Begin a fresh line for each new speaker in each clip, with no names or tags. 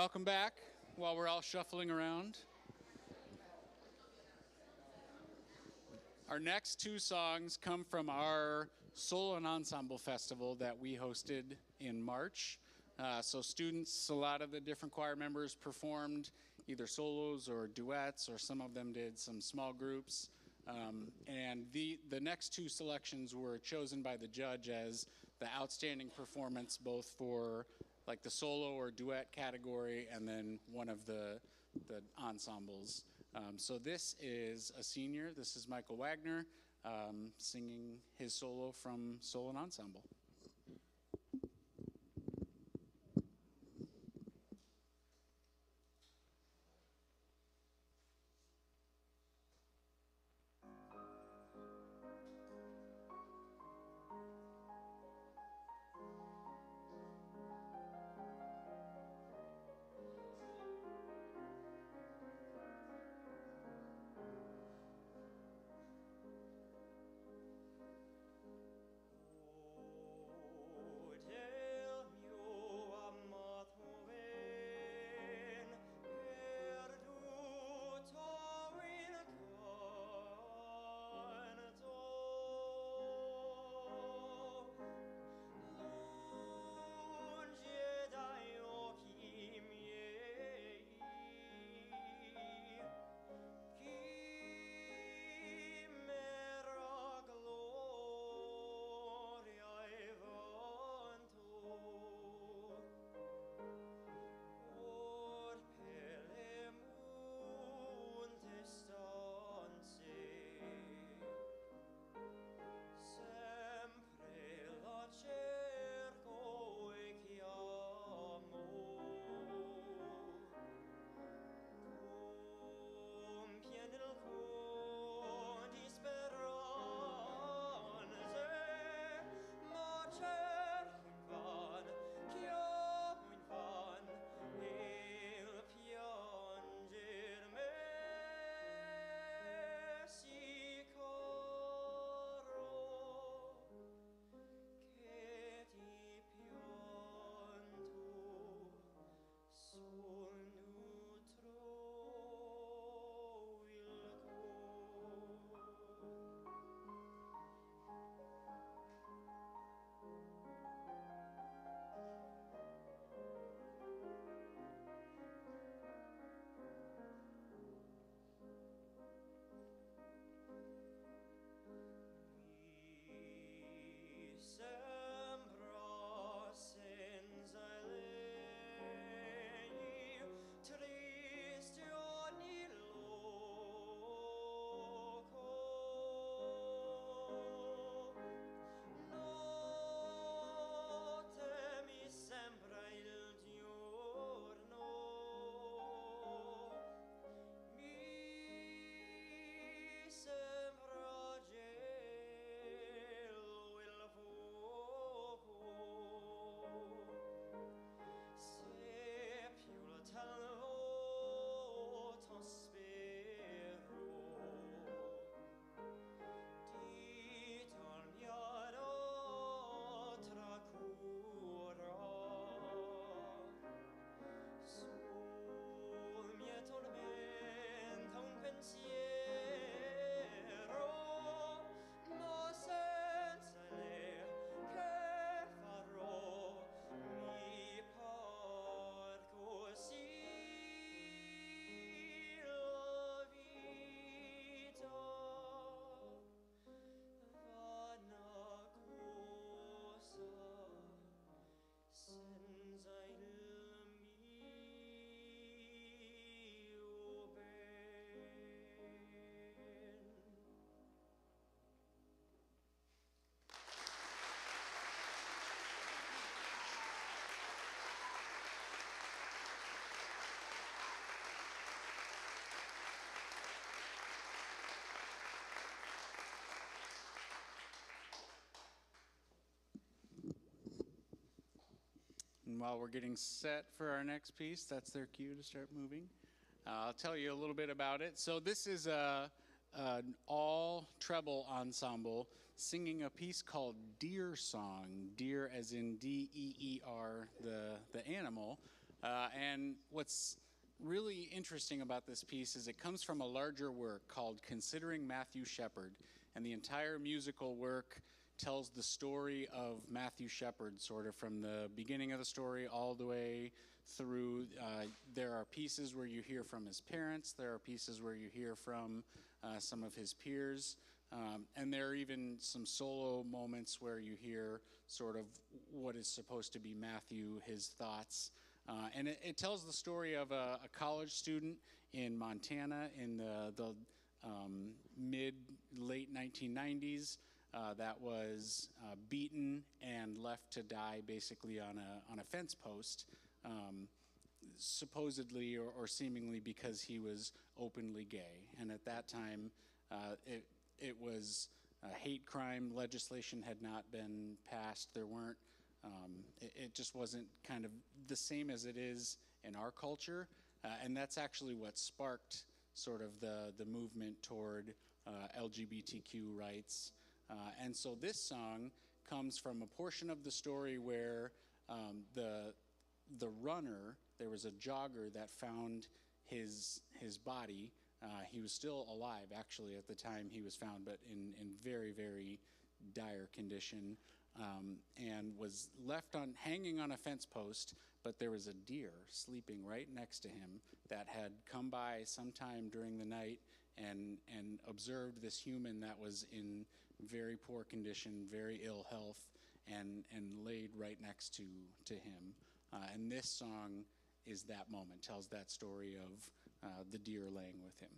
Welcome back while we're all shuffling around. Our next two songs come from our solo and ensemble festival that we hosted in March. So students, a lot of the different choir members performed either solos or duets, or some of them did some small groups. And the next two selections were chosen by the judge as the outstanding performance, both for like the solo or duet category and then one of the ensembles. So this is a senior. This is Michael Wagner singing his solo from Solo and Ensemble. And while we're getting set for our next piece, that's their cue to start moving. I'll tell you a little bit about it. So this is an all treble ensemble singing a piece called Deer Song. Deer as in D-E-E-R, the animal. And what's really interesting about this piece is it comes from a larger work called Considering Matthew Shepard. And the entire musical work tells the story of Matthew Shepard, sort of from the beginning of the story all the way through. There are pieces where you hear from his parents. There are pieces where you hear from some of his peers. And there are even some solo moments where you hear sort of what is supposed to be Matthew, his thoughts. And it tells the story of a college student in Montana in the late 1990s that was beaten and left to die basically on a fence post, supposedly or seemingly because he was openly gay. And at that time, it was hate crime legislation had not been passed. There weren't. It just wasn't kind of the same as it is in our culture, and that's actually what sparked sort of the movement toward LGBTQ rights. And so this song comes from a portion of the story where the runner, there was a jogger that found his body. He was still alive, actually, at the time he was found, but in very, very dire condition, and was left hanging on a fence post, but there was a deer sleeping right next to him that had come by sometime during the night and observed this human that was in very poor condition, very ill health, and laid right next to him. And this song is that moment, tells that story of the deer laying with him.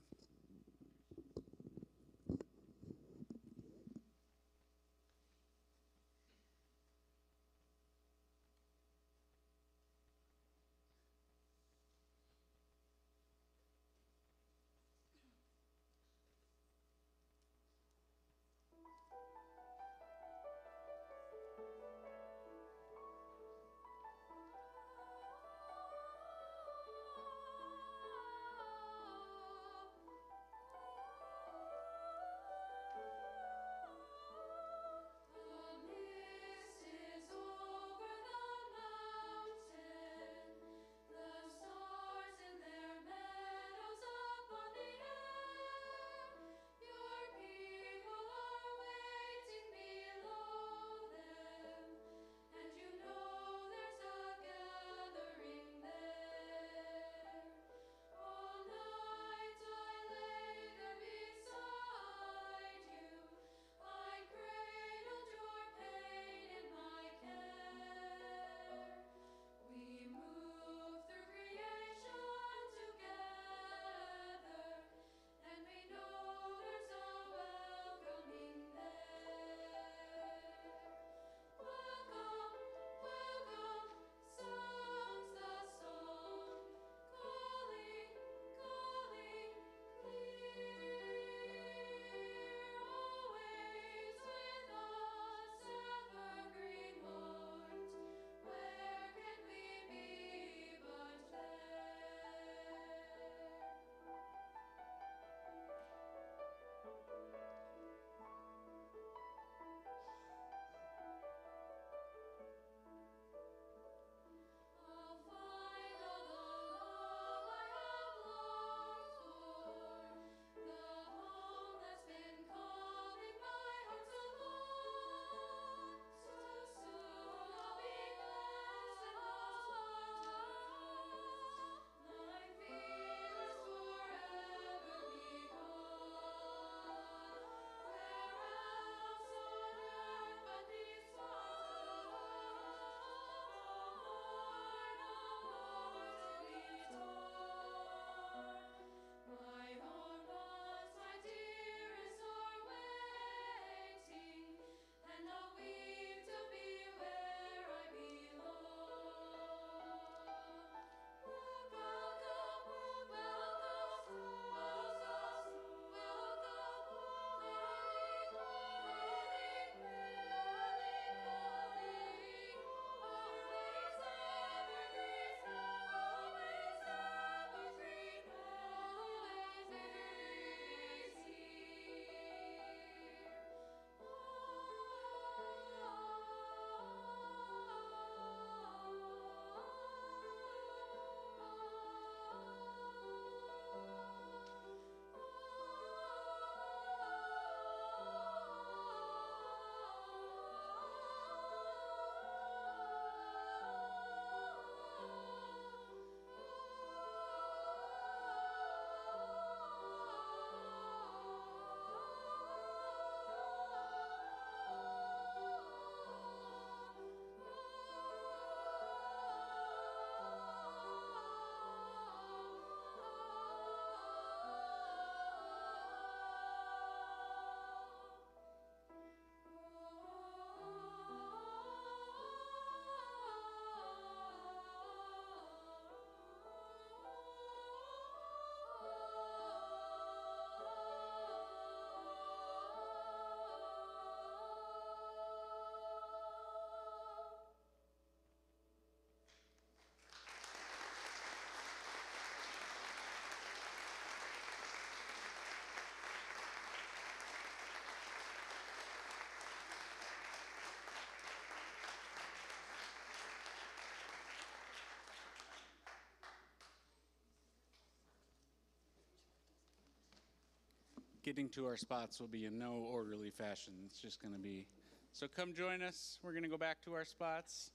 getting to our spots will be in no orderly fashion. It's just going to be. So come join us. We're going to go back to our spots.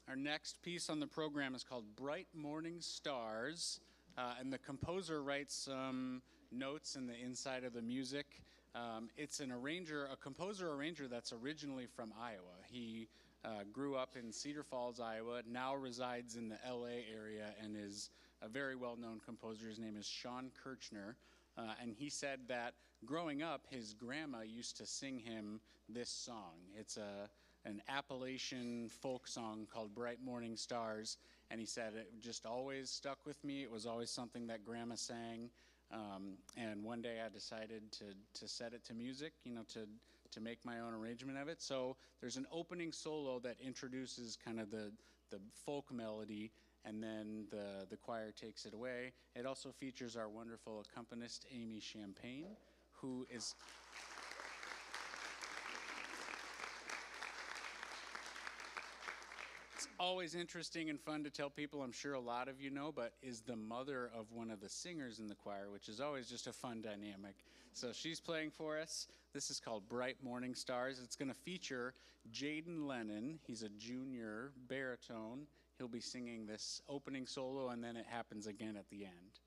Our next piece on the program is called Bright Morning Stars, and the composer writes some notes in the inside of the music. It's a composer-arranger that's originally from Iowa. He grew up in Cedar Falls, Iowa, now resides in the LA area and is a very well-known composer. His name is Sean Kirchner, and he said that growing up, his grandma used to sing him this song. It's an Appalachian folk song called Bright Morning Stars, and he said it just always stuck with me. It was always something that grandma sang, and one day I decided to set it to music, to make my own arrangement of it. So there's an opening solo that introduces kind of the folk melody, and then the choir takes it away. It also features our wonderful accompanist, Amy Champagne, who is... It's always interesting and fun to tell people, I'm sure a lot of you know, but is the mother of one of the singers in the choir, which is always just a fun dynamic. So she's playing for us. This is called Bright Morning Stars. It's going to feature Jaden Lennon. He's a junior baritone. He'll be singing this opening solo, and then it happens again at the end.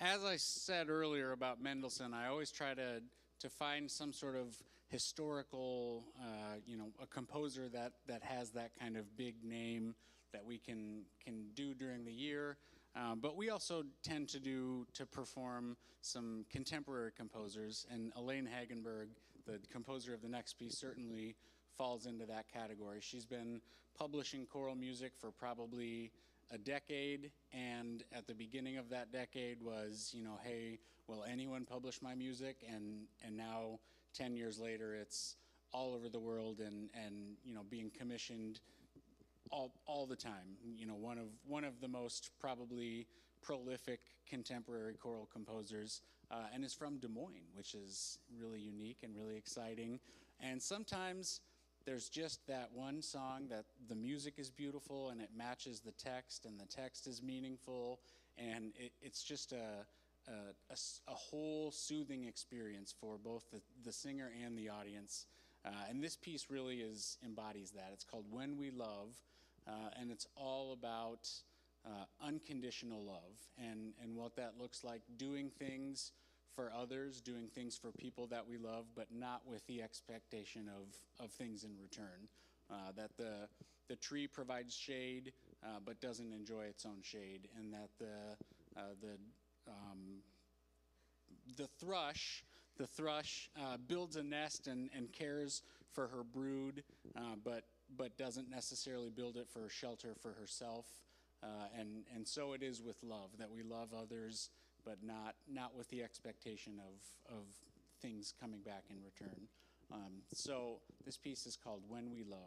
as I said earlier about Mendelssohn, I always try to find some sort of historical, a composer that has that kind of big name that we can do during the year. But we also tend to perform some contemporary composers, and Elaine Hagenberg, the composer of the next piece, certainly falls into that category. She's been publishing choral music for probably a decade, and at the beginning of that decade was, hey, will anyone publish my music? And now 10 years later, it's all over the world and being commissioned all the time. One of the most probably prolific contemporary choral composers, and is from Des Moines, which is really unique and really exciting. And sometimes there's just that one song that the music is beautiful and it matches the text, and the text is meaningful, and it's just a whole soothing experience for both the singer and the audience. And this piece really embodies that. It's called When We Love, and it's all about unconditional love and what that looks like, doing things for others, doing things for people that we love, but not with the expectation of things in return. That the tree provides shade, but doesn't enjoy its own shade, and that the thrush builds a nest and cares for her brood, but doesn't necessarily build it for shelter for herself. And so it is with love, that we love others, but not with the expectation of things coming back in return. So this piece is called When We Love.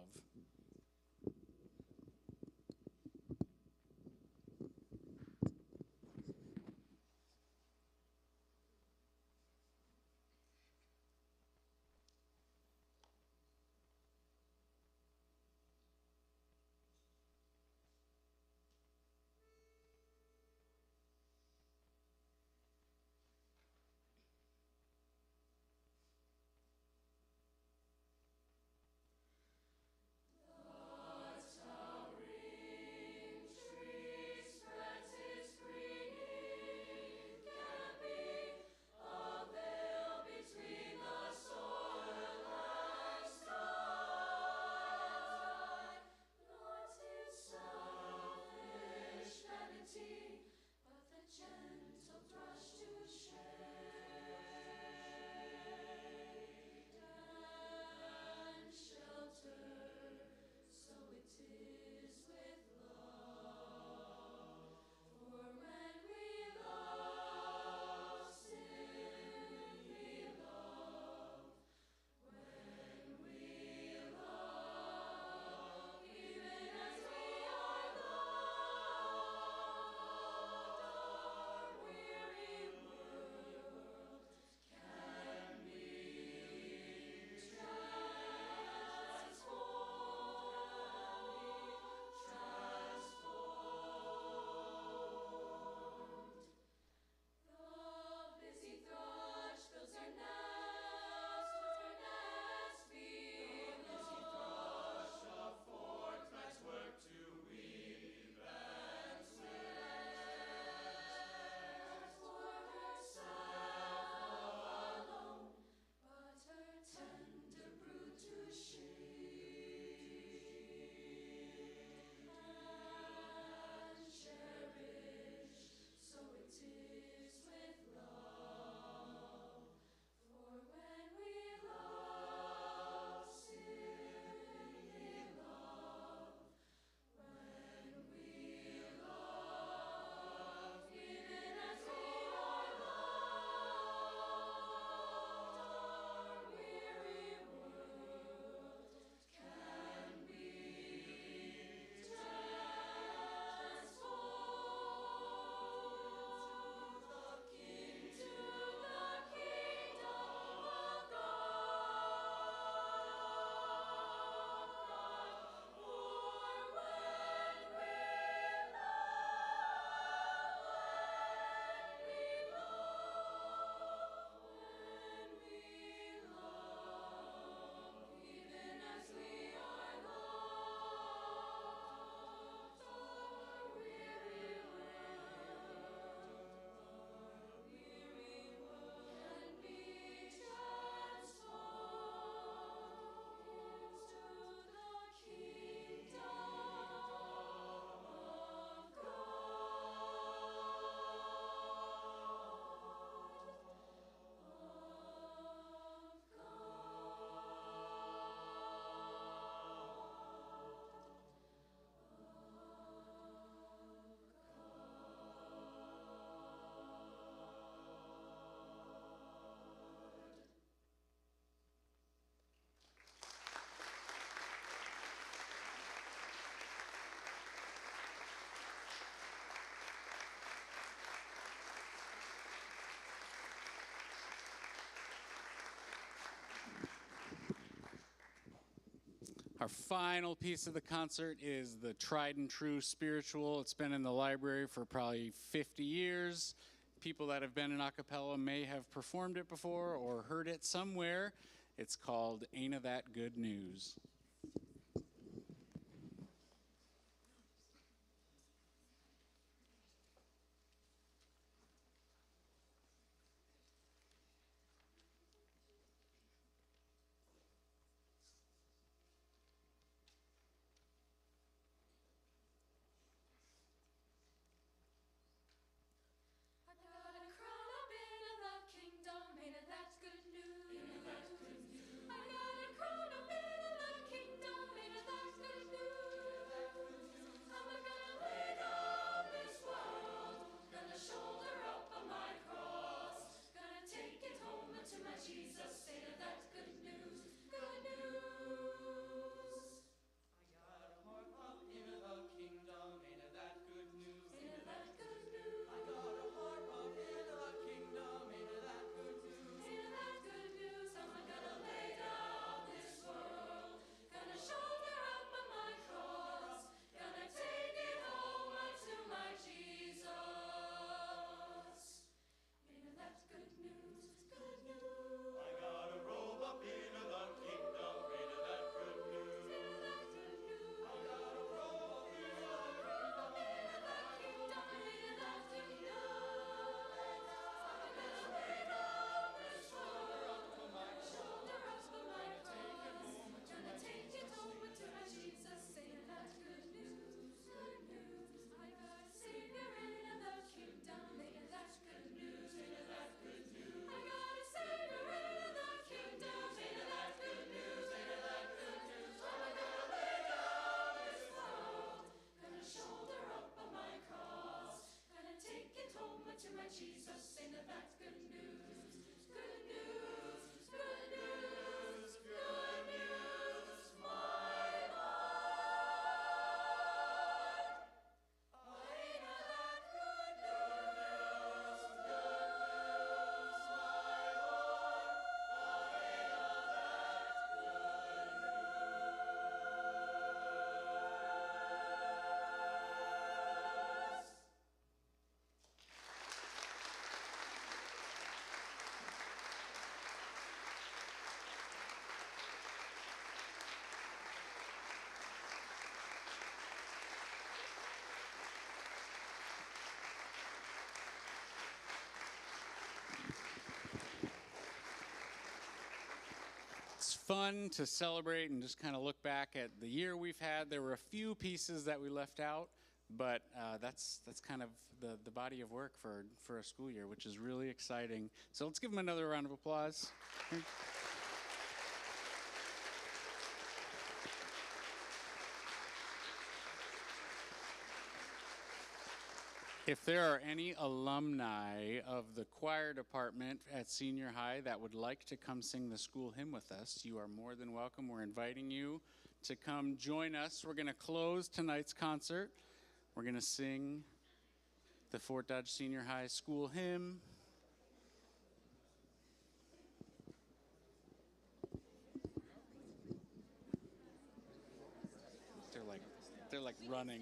Our final piece of the concert is the tried and true spiritual. It's been in the library for probably 50 years. People that have been in a cappella may have performed it before or heard it somewhere. It's called Ain't a That Good News. It's fun to celebrate and just kind of look back at the year we've had. There were a few pieces that we left out, but that's kind of the body of work for a school year, which is really exciting. So let's give them another round of applause. If there are any alumni of the choir department at senior high that would like to come sing the school hymn with us, you are more than welcome. We're inviting you to come join us. We're going to close tonight's concert. We're going to sing the Fort Dodge Senior High school hymn. They're like running.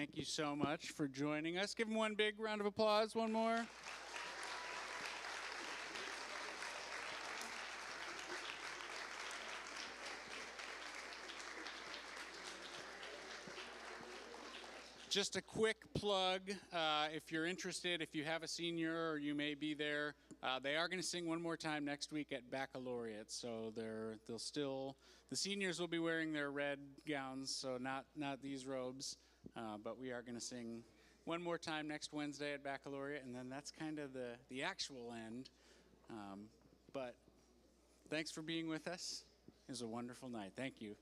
Thank you so much for joining us. Give them one big round of applause, one more. Just a quick plug, if you're interested, if you have a senior or you may be there, they are going to sing one more time next week at Baccalaureate. So the seniors will be wearing their red gowns, so not these robes, but we are going to sing one more time next Wednesday at Baccalaureate, and then that's kind of the actual end. But thanks for being with us. It was a wonderful night. Thank you.